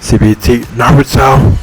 CBT Naruto.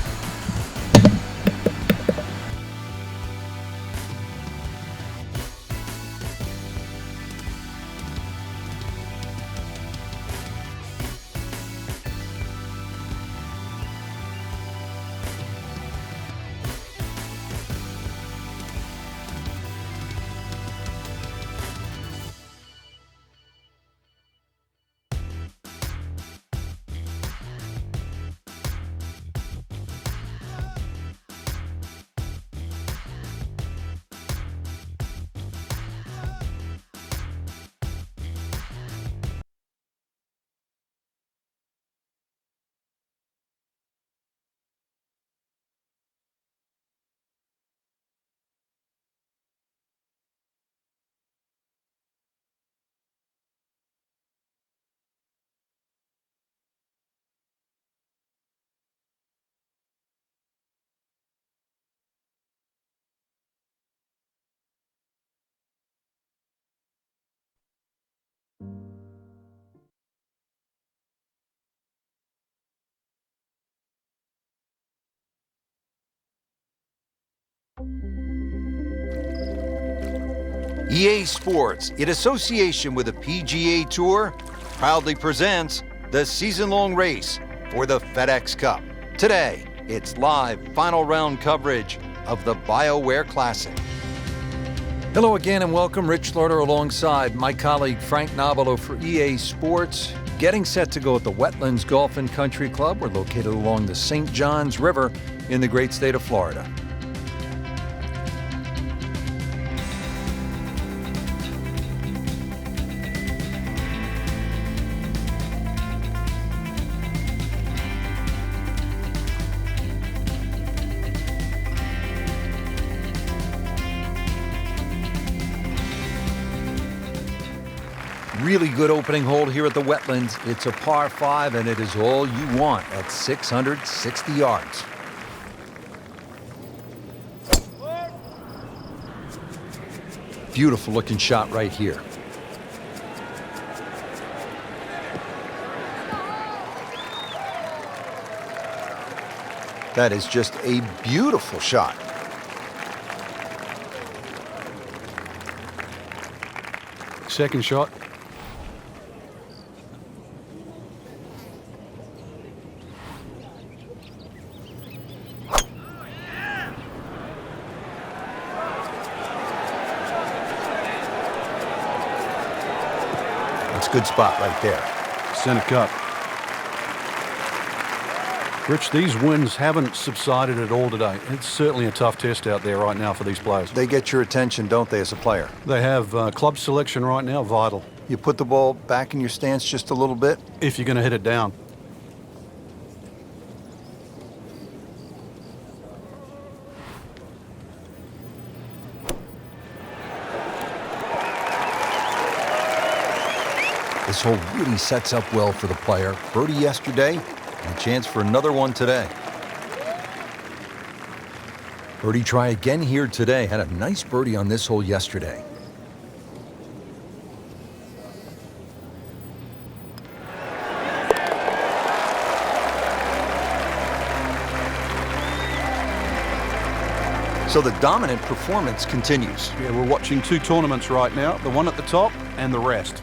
EA Sports, in association with the PGA Tour, proudly presents the season-long race for the FedEx Cup. Today, it's live final round coverage of the BioWare Classic. Hello again and welcome. Rich Slaughter alongside my colleague Frank Nobilo for EA Sports. Getting set to go at the Wetlands Golf and Country Club. We're located along the St. Johns River in the great state of Florida. Really good opening hole here at the Wetlands. It's a par 5 and it is all you want at 660 yards. Beautiful looking shot right here. That is just a beautiful shot. Second shot. Good spot right there. Center cut. Rich, these winds haven't subsided at all today. It's certainly a tough test out there right now for these players. They get your attention, don't they, as a player? They have club selection right now, vital. You put the ball back in your stance just a little bit. If you're going to hit it down. This hole really sets up well for the player. Birdie yesterday, and a chance for another one today. Birdie try again here today. Had a nice birdie on this hole yesterday. So the dominant performance continues. Yeah, we're watching two tournaments right now, the one at the top and the rest.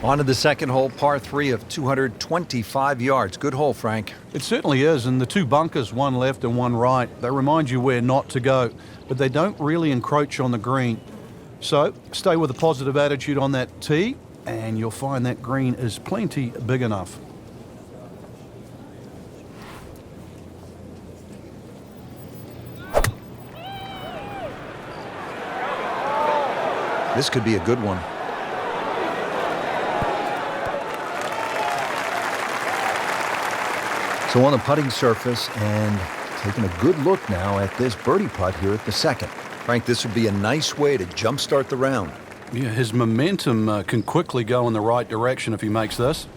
On to the second hole, par 3 of 225 yards. Good hole, Frank. It certainly is, and the two bunkers, one left and one right, they remind you where not to go, but they don't really encroach on the green. So stay with a positive attitude on that tee, and you'll find that green is plenty big enough. This could be a good one. So on the putting surface and taking a good look now at this birdie putt here at the second. Frank, this would be a nice way to jumpstart the round. Yeah, his momentum can quickly go in the right direction if he makes this.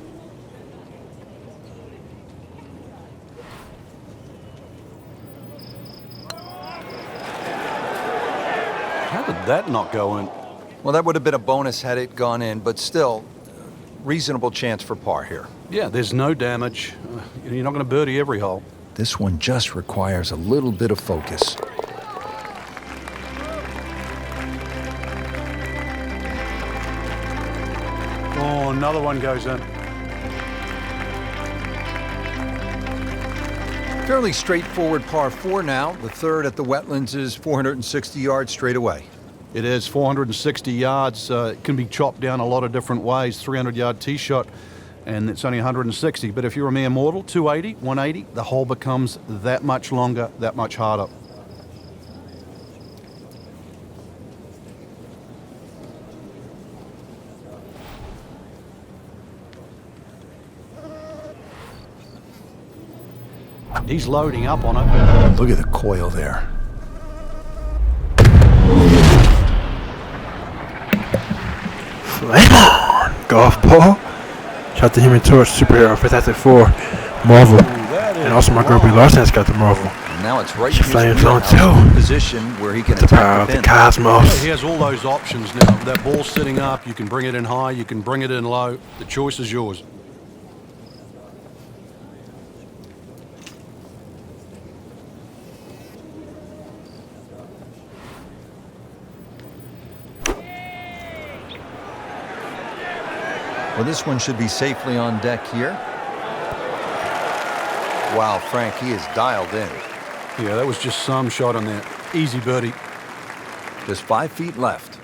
How did that not go in? Well, that would have been a bonus had it gone in, but still, reasonable chance for par here. Yeah, there's no damage. You're not going to birdie every hole. This one just requires a little bit of focus. Oh, another one goes in. Fairly straightforward par 4 now. The third at the Wetlands is 460 yards straight away. It is 460 yards. It can be chopped down a lot of different ways. 300-yard tee shot, and it's only 160. But if you're a mere mortal, 280, 180, the hole becomes that much longer, that much harder. He's loading up on it. Look at the coil there. Flame on! Golf ball. Shout out to Human Torch, Superhero, Fantastic Four, Marvel. And also my girl Brie Larson has got the Marvel. Now it's right She in flames his on wheelhouse, too. position where he can The power attack of the the pin. cosmos. He has all those options now. That ball's sitting up. You can bring it in high. You can bring it in low. The choice is yours. Well, this one should be safely on deck here. Wow, Frank, he is dialed in. Yeah, that was just some shot on that. Easy birdie. Just 5 feet left.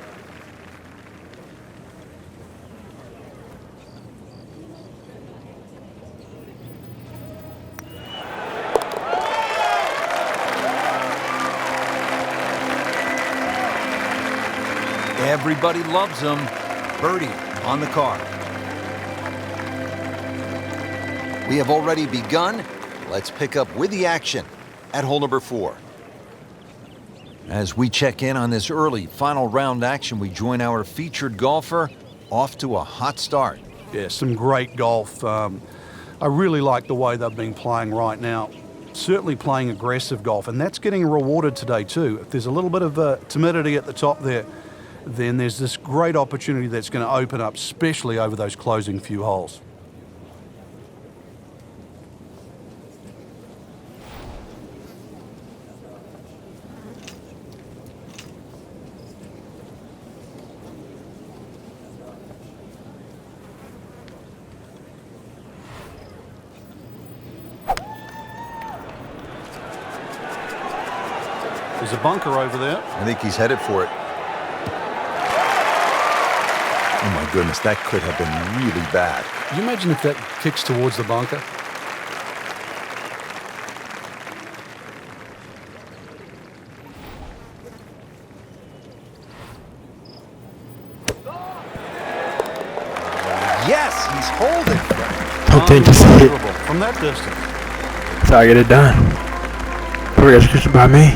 Everybody loves him. Birdie on the card. We have already begun. Let's pick up with the action at hole number 4. As we check in on this early final round action, we join our featured golfer off to a hot start. Yeah, some great golf. I really like the way they've been playing right now. Certainly playing aggressive golf, and that's getting rewarded today too. If there's a little bit of timidity at the top there, then there's this great opportunity that's going to open up, especially over those closing few holes. There's a bunker over there. I think he's headed for it. Oh my goodness, that could have been really bad. Can you imagine if that kicks towards the bunker? Yes, he's holding. Don't think to see it. Unbelievable. From that distance. That's how I get it done. Perfect execution by me.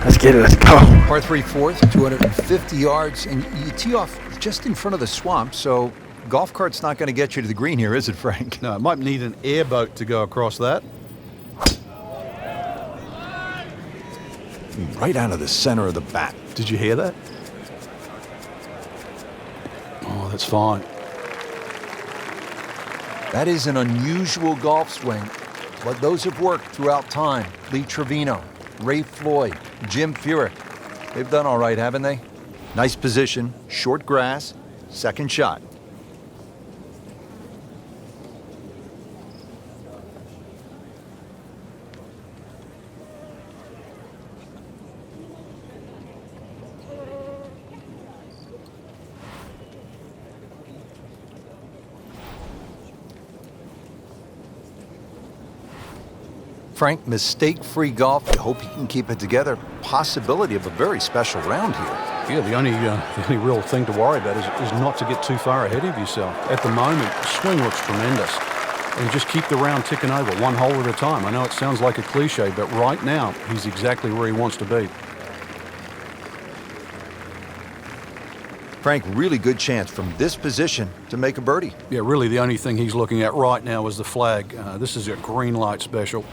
Let's get it. Let's go. Par 3 fourth, 250 yards, and you tee off just in front of the swamp, so golf cart's not going to get you to the green here, is it, Frank? No, it might need an airboat to go across that. Right out of the center of the bat. Did you hear that? Oh, that's fine. That is an unusual golf swing, but those have worked throughout time. Lee Trevino, Ray Floyd, Jim Furyk. They've done all right, haven't they? Nice position, short grass, second shot. Frank, mistake-free golf. I hope he can keep it together. Possibility of a very special round here. Yeah, the only real thing to worry about is not to get too far ahead of yourself. At the moment, the swing looks tremendous. And just keep the round ticking over, one hole at a time. I know it sounds like a cliche, but right now, he's exactly where he wants to be. Frank, really good chance from this position to make a birdie. Yeah, really the only thing he's looking at right now is the flag. This is a green light special.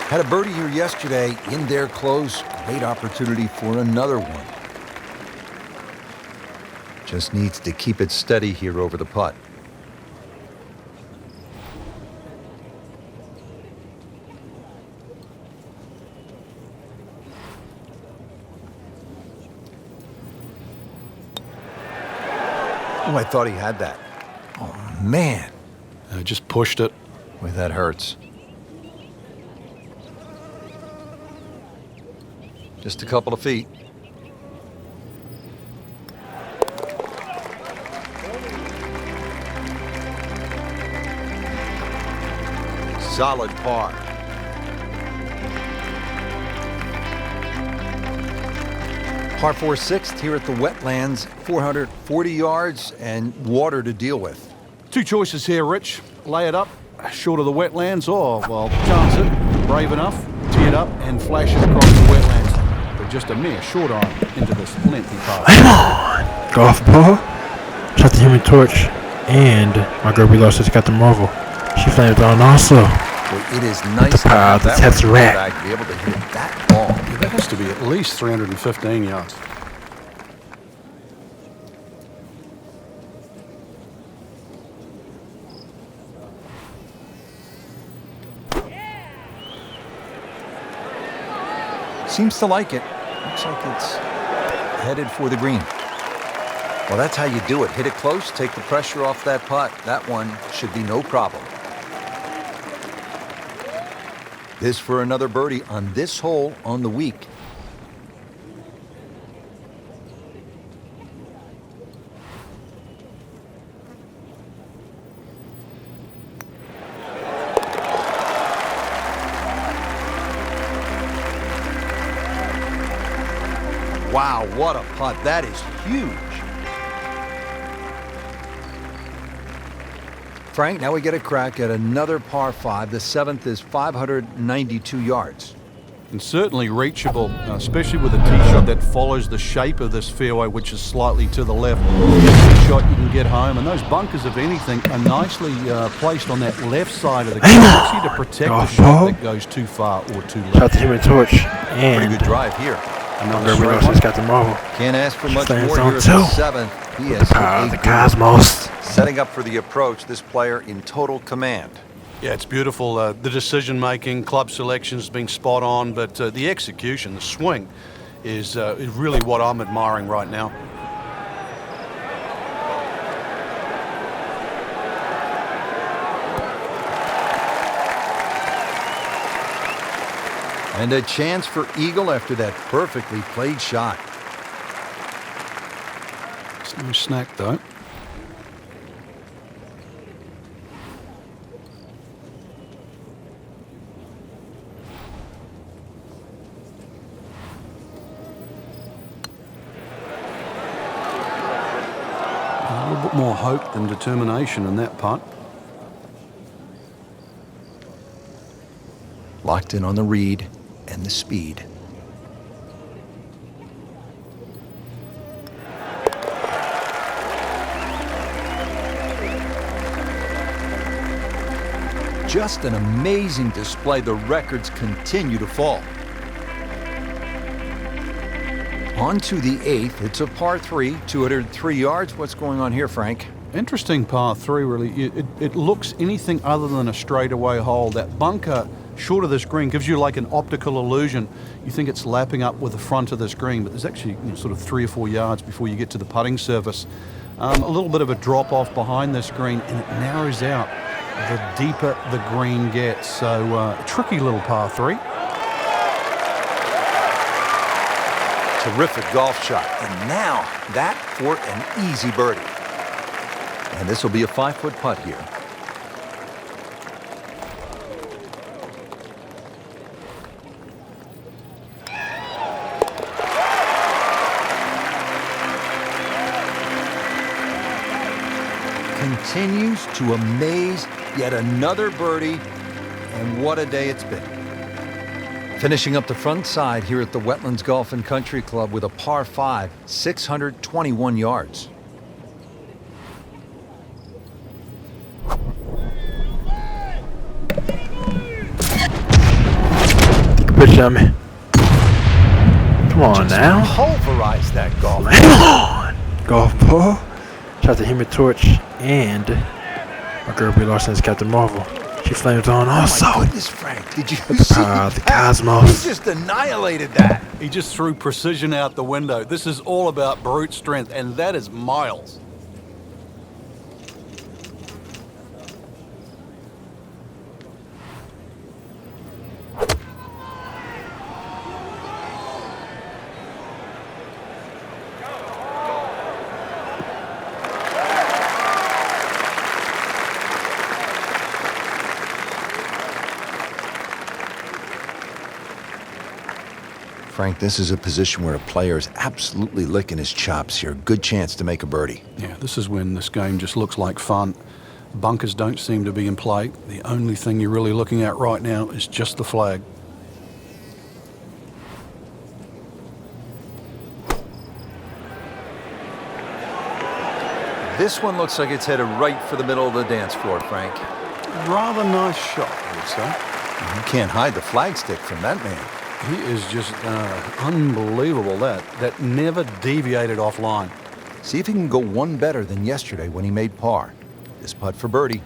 Had a birdie here yesterday, in there close. Great opportunity for another one. Just needs to keep it steady here over the putt. Oh, I thought he had that. Oh, man. Just pushed it. Boy, that hurts. Just a couple of feet. Solid par. Par 4 sixth here at the Wetlands, 440 yards and water to deal with. Two choices here, Rich. Lay it up, short of the wetlands, or, well, chance it, brave enough, tee it up and flash it across the wetlands. But just a mere short iron into this lengthy path. Come on! Golf ball. Shot the Human Torch. And my girl we lost just got the Marvel. She flamed it on also. Well, it is nice to power have of the that one Tesseract. back, be able to hit that ball. That has to be at least 315 yards. Seems to like it. Looks like it's headed for the green. Well, that's how you do it. Hit it close, take the pressure off that putt. That one should be no problem. This for another birdie on this hole on the week. Wow, what a putt. That is huge. Frank, now we get a crack at another par 5. The 7th is 592 yards. And certainly reachable, especially with a tee shot that follows the shape of this fairway, which is slightly to the left. It's a shot you can get home, and those bunkers, if anything, are nicely placed on that left side of the green, actually to protect the shot that goes too far or too left. Shot the Human Torch. Pretty And good drive here. my girl we lost just got the Marvel. Can't ask for much Flames more on here at two. the 7th. He has Power of hit the a Cosmos. setting up for the approach. This player in total command. Yeah, it's beautiful. The decision-making, club selection has been spot on, but the execution, the swing, is really what I'm admiring right now. And a chance for eagle after that perfectly played shot. It's no snack, though. A little bit more hope than determination in that putt. Locked in on the read and the speed. Just an amazing display. The records continue to fall. On to the 8th. It's a par 3, 203 yards. What's going on here, Frank? Interesting par 3, really. It looks anything other than a straightaway hole. That bunker short of this green gives you like an optical illusion. You think it's lapping up with the front of this green, but there's actually sort of 3 or 4 yards before you get to the putting surface. A little bit of a drop off behind this green, and it narrows out the deeper the green gets. So a tricky little par 3. Terrific golf shot. And now that for an easy birdie. And this will be a 5-foot putt here. Continues to amaze. Yet another birdie. And what a day it's been. Finishing up the front side here at the Wetlands Golf and Country Club with a par 5, 621 yards. pitch at me. Come on now. Pulverize that golf. Come on. Golf ball. Shot the Human Torch and my girl Brie Larson is Captain Marvel. She flames on also. Oh my goodness, Frank. Did you With the see power of the that? cosmos. He just annihilated that. He just threw precision out the window. This is all about brute strength, and that is miles. Frank, this is a position where a player is absolutely licking his chops here. Good chance to make a birdie. Yeah, this is when this game just looks like fun. Bunkers don't seem to be in play. The only thing you're really looking at right now is just the flag. This one looks like it's headed right for the middle of the dance floor, Frank. Rather nice shot, I would say. You can't hide the flagstick from that man. He is just unbelievable, that never deviated offline. See if he can go one better than yesterday when he made par. This putt for birdie.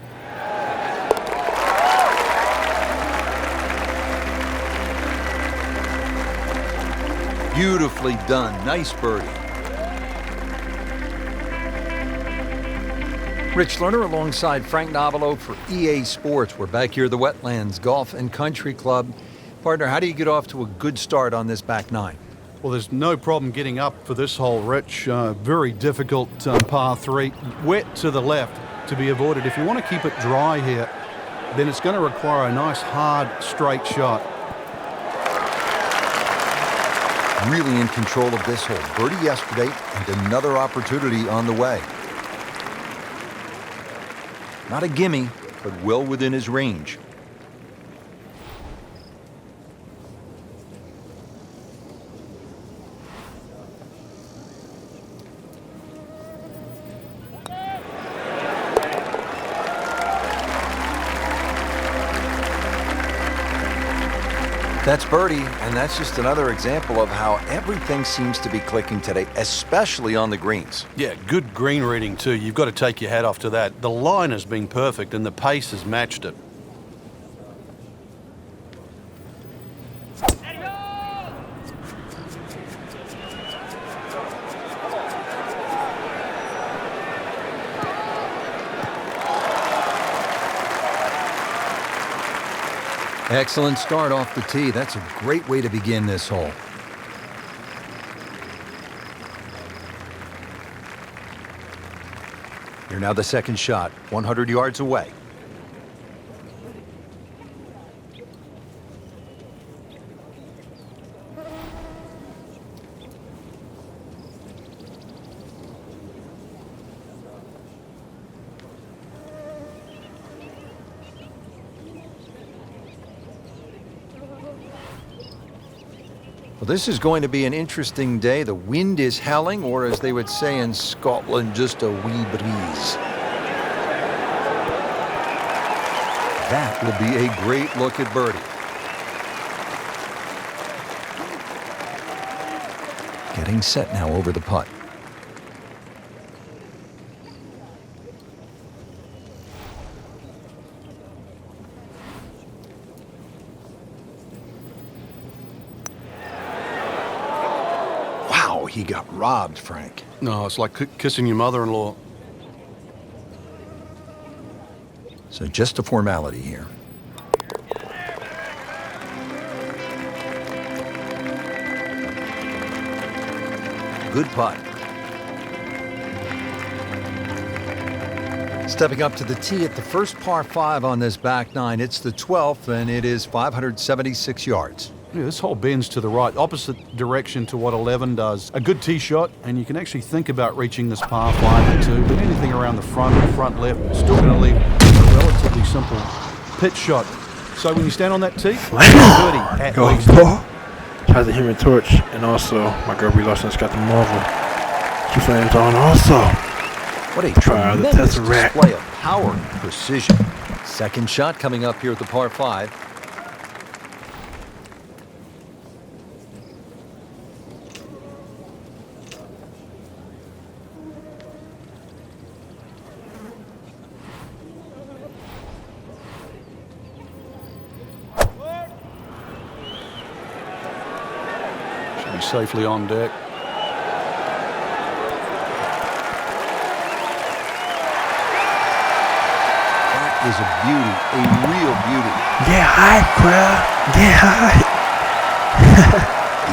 Beautifully done. Nice birdie. Rich Lerner alongside Frank Navalo for EA Sports. We're back here at the Wetlands Golf and Country Club. Partner, how do you get off to a good start on this back nine? Well, there's no problem getting up for this hole, Rich. Very difficult par 3. Wet to the left to be avoided. If you want to keep it dry here, then it's going to require a nice, hard, straight shot. Really in control of this hole. Birdie yesterday and another opportunity on the way. Not a gimme, but well within his range. That's birdie, and that's just another example of how everything seems to be clicking today, especially on the greens. Yeah, good green reading too. You've got to take your hat off to that. The line has been perfect and the pace has matched it. Excellent start off the tee. That's a great way to begin this hole. You're now the second shot, 100 yards away. Well, this is going to be an interesting day. The wind is howling, or as they would say in Scotland, just a wee breeze. That will be a great look at birdie. Getting set now over the putt. He got robbed, Frank. No, it's like kissing your mother-in-law. So just a formality here. Good putt. Stepping up to the tee at the first par 5 on this back nine. It's the 12th, and it is 576 yards. Yeah, this hole bends to the right, opposite direction to what 11 does. A good tee shot, and you can actually think about reaching this par 5 or 2, but anything around the front left, is still going to leave a relatively simple pitch shot. So when you stand on that tee, 30 at Go least. ball. Has the Human Torch, and also my girl Brie Larson's got the Marvel. She flames on also. What a Try the tremendous Tesseract. display of power and precision. Second shot coming up here at the par 5. he's safely on deck. That is a beauty, a real beauty. Get high, crowd. Get high.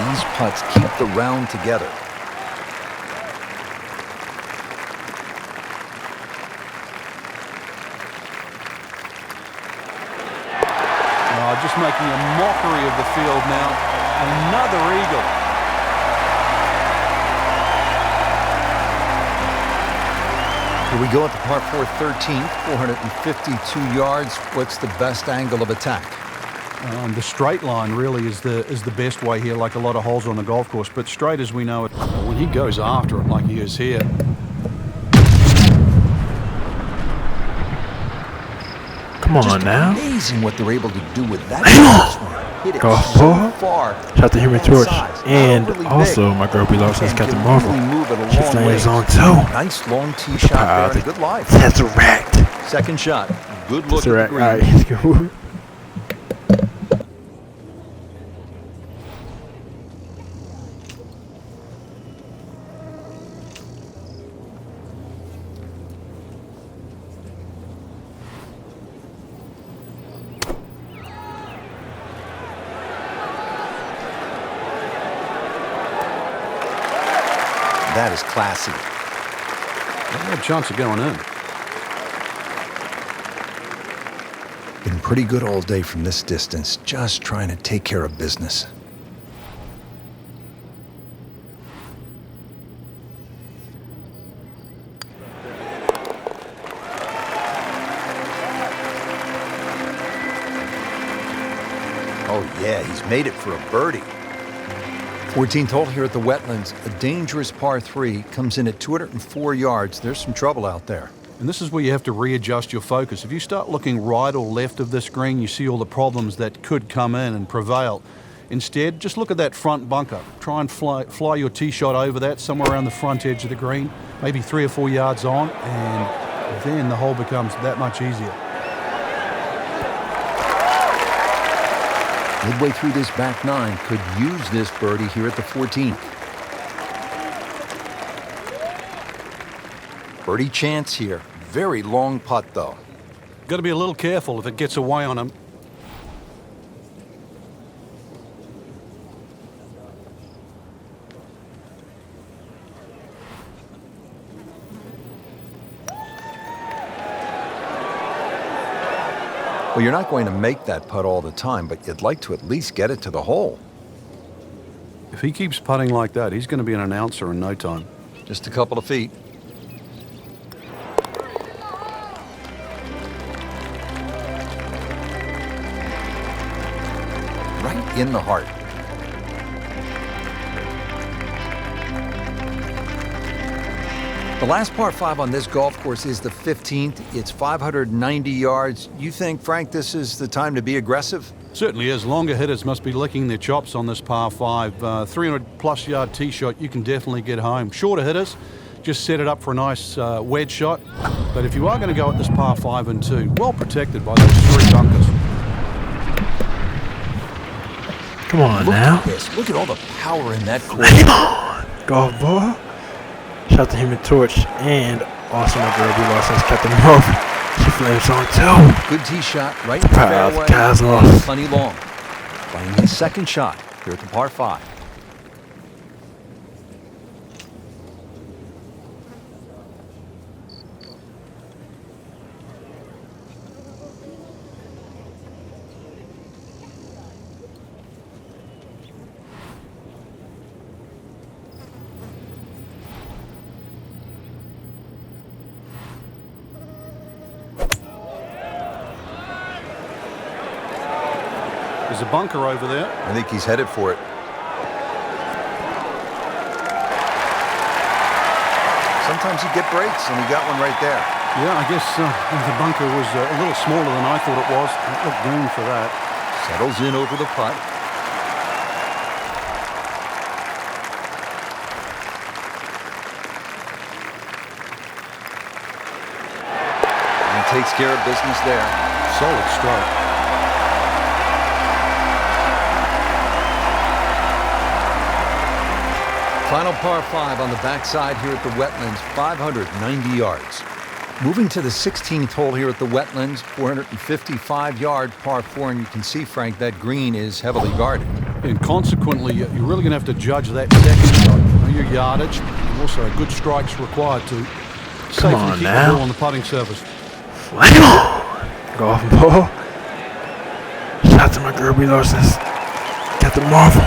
These putts keep the round together. Just making a mockery of the field now. Another eagle. Here we go at the par 4 13th, 452 yards. What's the best angle of attack? The straight line really is the best way here, like a lot of holes on the golf course. But straight as we know it, when he goes after it like he is here. Come on now. Amazing what they're able to do with that. Hit it Golf so ball. far. Shout out to Human Torch. Size, And really also big. my girl B. Larson's And Captain can Marvel. really move it a She long flames ways. on too. Nice long tee shot there and a good life. Tesseract. Second shot. Good look at the Tesseract. green. All right, let's go. That is classy. No chance of going in. Been pretty good all day from this distance, just trying to take care of business. Oh yeah, he's made it for a birdie. 14th hole here at the Wetlands, a dangerous par 3, comes in at 204 yards. There's some trouble out there. And this is where you have to readjust your focus. If you start looking right or left of this green, you see all the problems that could come in and prevail. Instead, just look at that front bunker. Try and fly your tee shot over that, somewhere around the front edge of the green, maybe 3 or 4 yards on, and then the hole becomes that much easier. Midway through this back 9, could use this birdie here at the 14th. Birdie chance here. Very long putt, though. Got to be a little careful if it gets away on him. Well, you're not going to make that putt all the time, but you'd like to at least get it to the hole. If he keeps putting like that, he's going to be an announcer in no time. Just a couple of feet. Right in the heart. The last par 5 on this golf course is the 15th. It's 590 yards. You think, Frank, this is the time to be aggressive? Certainly is. Longer hitters must be licking their chops on this par 5. 300-plus yard tee shot, you can definitely get home. Shorter hitters, just set it up for a nice wedge shot. But if you are going to go at this par 5 and 2, well protected by those 3 bunkers. Come on Look now. at this. Look at all the power in that course. Flame on. Golf ball. Shout out to Human Torch and also my girl B. Larson's Captain Marvel. She flames on too. Good tee shot right in the Proud fairway. guys and off. plenty long. Playing his second shot here at the par 5. There's a bunker over there. I think he's headed for it. Sometimes you get breaks, and he got one right there. Yeah, I guess the bunker was a little smaller than I thought it was. It looked green for that. Settles in over the putt. And he takes care of business there. Solid stroke. Final par 5 on the backside here at the Wetlands, 590 yards. Moving to the 16th hole here at the Wetlands, 455-yard par 4, and you can see, Frank, that green is heavily guarded. And consequently, you're really going to have to judge that second shot. Know your yardage, and also good strikes required to safely on keep now. the ball on the putting surface. Flame on! Golf ball. Shout to my girl B. Larson's Captain Marvel.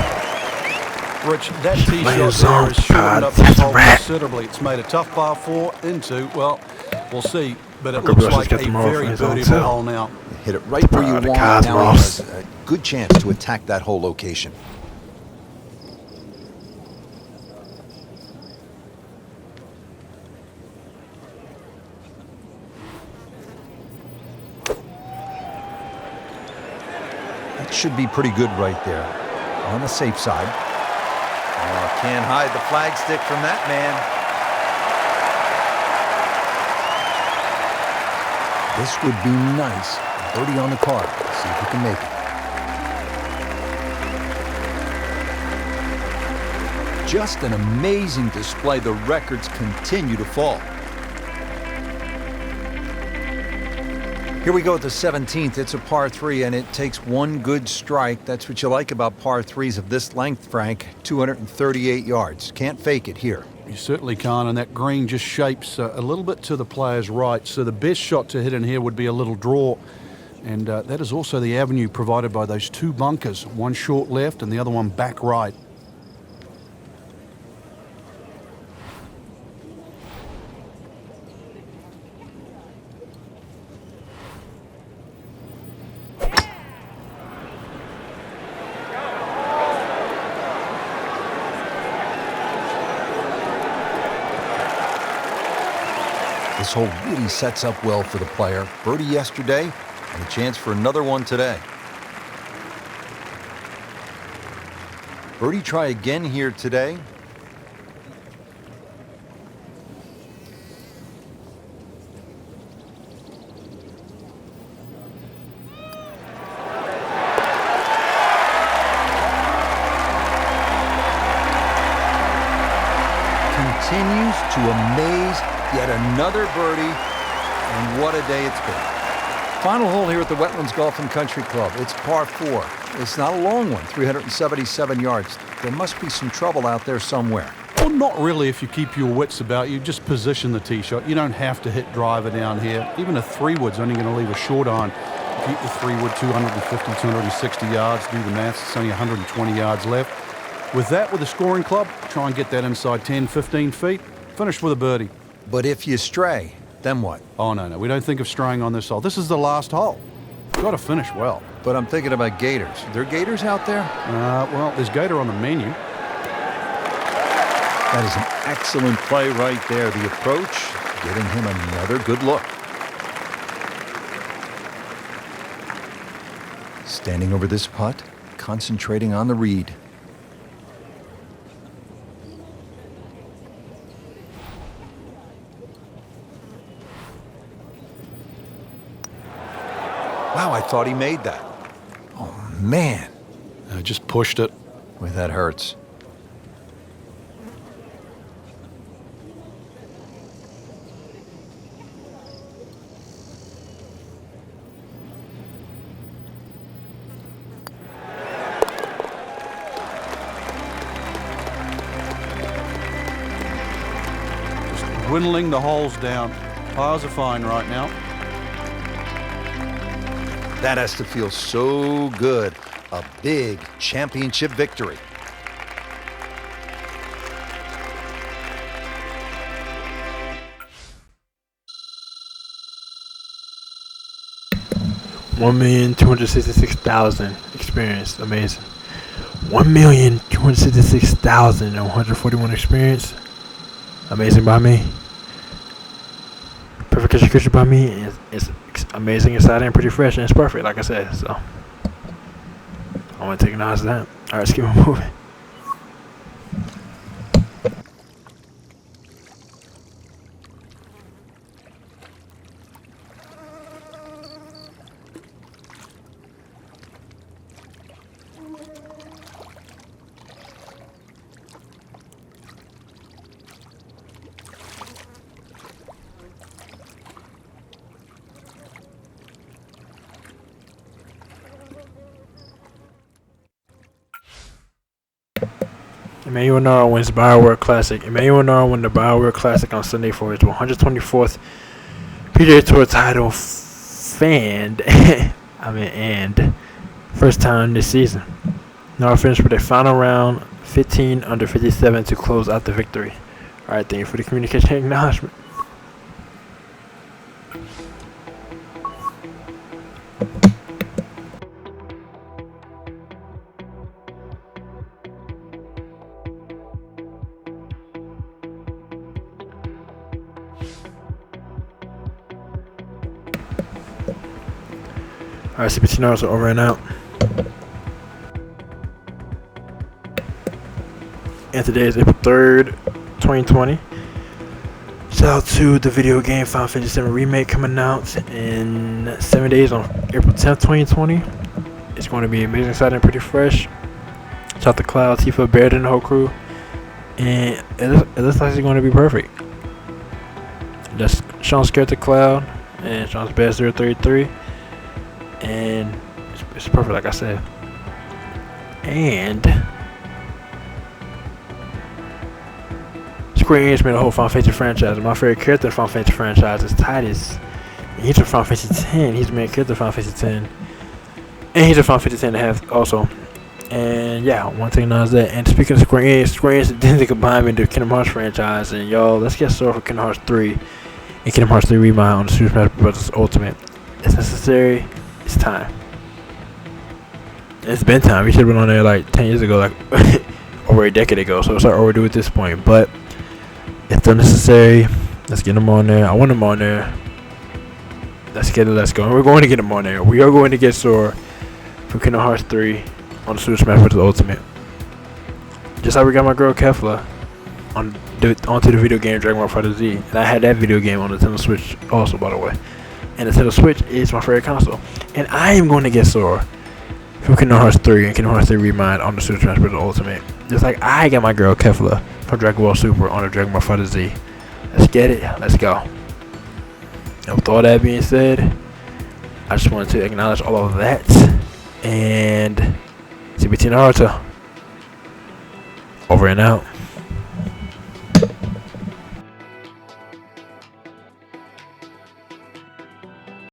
Rich, that tee Playing shot there zone, has shortened up God, this hole rat. considerably. It's made a tough par 4 into, well, we'll see. But it Uncle looks Bruce has like got a the mark very from his own birdieable self. hole now. Hit it right where you The want. Now he cosmos. has a good chance to attack that whole location. That should be pretty good right there. On the safe side. Oh, can't hide the flagstick from that man. This would be nice. Birdie on the card. See if he can make it. Just an amazing display. The records continue to fall. Here we go at the 17th. It's a par 3, and it takes one good strike. That's what you like about par 3s of this length, Frank. 238 yards. Can't fake it here. You certainly can't, and that green just shapes a little bit to the player's right. So the best shot to hit in here would be a little draw. And that is also the avenue provided by those two bunkers, one short left and the other one back right. This hole really sets up well for the player. Birdie yesterday, and a chance for another one today. Birdie try again here today. Continues to amaze. Yet another birdie, and what a day it's been. Final hole here at the Wetlands Golf and Country Club. It's par 4. It's not a long one, 377 yards. There must be some trouble out there somewhere. Well, not really if you keep your wits about you. Just position the tee shot. You don't have to hit driver down here. Even a 3-wood's only going to leave a short iron. Keep the 3-wood 250, 260 yards. Do the maths. It's only 120 yards left. With that, with a scoring club, try and get that inside 10, 15 feet. Finish with a birdie. But if you stray, then what? Oh, no. We don't think of straying on this hole. This is the last hole. Got to finish well. But I'm thinking about gators. Are there gators out there? Well, there's gator on the menu. That is an excellent play right there. The approach, giving him another good look. Standing over this putt, concentrating on the read. Wow, I thought he made that. Oh, man. Just pushed it. Boy, that hurts. Just dwindling the holes down. Pars are fine right now. That has to feel so good. A big championship victory. $1,266,000 experience. Amazing. 1,266,141 experience. Amazing by me. Perfect execution by me. It's amazing, exciting, and pretty fresh, and it's perfect, like I said. So I want to take notice of that. All right, let's keep it moving. Emmanuel Nara wins the BioWare Classic. Emmanuel Nara won the BioWare Classic on Sunday for his 124th PGA Tour title and first time this season. Nara finished with a final round 15 under 57 to close out the victory. Alright, thank you for the communication acknowledgement. Alright, CPT Nars are over and out. And today is April 3rd, 2020. Shout out to the video game Final Fantasy VII Remake coming out in 7 days on April 10th, 2020. It's going to be amazing, exciting, pretty fresh. Shout out to Cloud, Tifa, Baird, and the whole crew. And it looks like it's going to be perfect. That's Sean's character Cloud and Sean's Bad 033. And it's perfect, like I said. And Square Enix made a whole Final Fantasy franchise. My favorite character in the Final Fantasy franchise is Tidus. And he's from Final Fantasy X. He's the main character in Final Fantasy X. And he's a Final Fantasy X also. And yeah, one thing now is that. And speaking of Square Enix didn't combine into the Kingdom Hearts franchise. And y'all, let's get Sora for Kingdom Hearts 3 and Kingdom Hearts 3 Remind on the Super Smash Bros. Ultimate. It's necessary. It's time. It's been time. We should have been on there like 10 years ago, like over a decade ago. So it's not overdue at this point. But it's unnecessary. Let's get them on there. I want them on there. Let's get it. Let's go. And we're going to get them on there. We are going to get Sora for Kingdom Hearts 3 on the Super Smash Bros. Ultimate. Just like we got my girl Kefla onto the video game Dragon Ball FighterZ. And I had that video game on the Nintendo Switch also, by the way. And the Nintendo Switch is my favorite console. And I am going to get Sora from Kingdom Hearts 3 and Kingdom Hearts 3 Remind on the Super Smash Bros. Ultimate. Just like I got my girl Kefla from Dragon Ball Super on the Dragon Ball FighterZ. Let's get it. Let's go. And with all that being said, I just wanted to acknowledge all of that. And CPT Naruto. Over and out.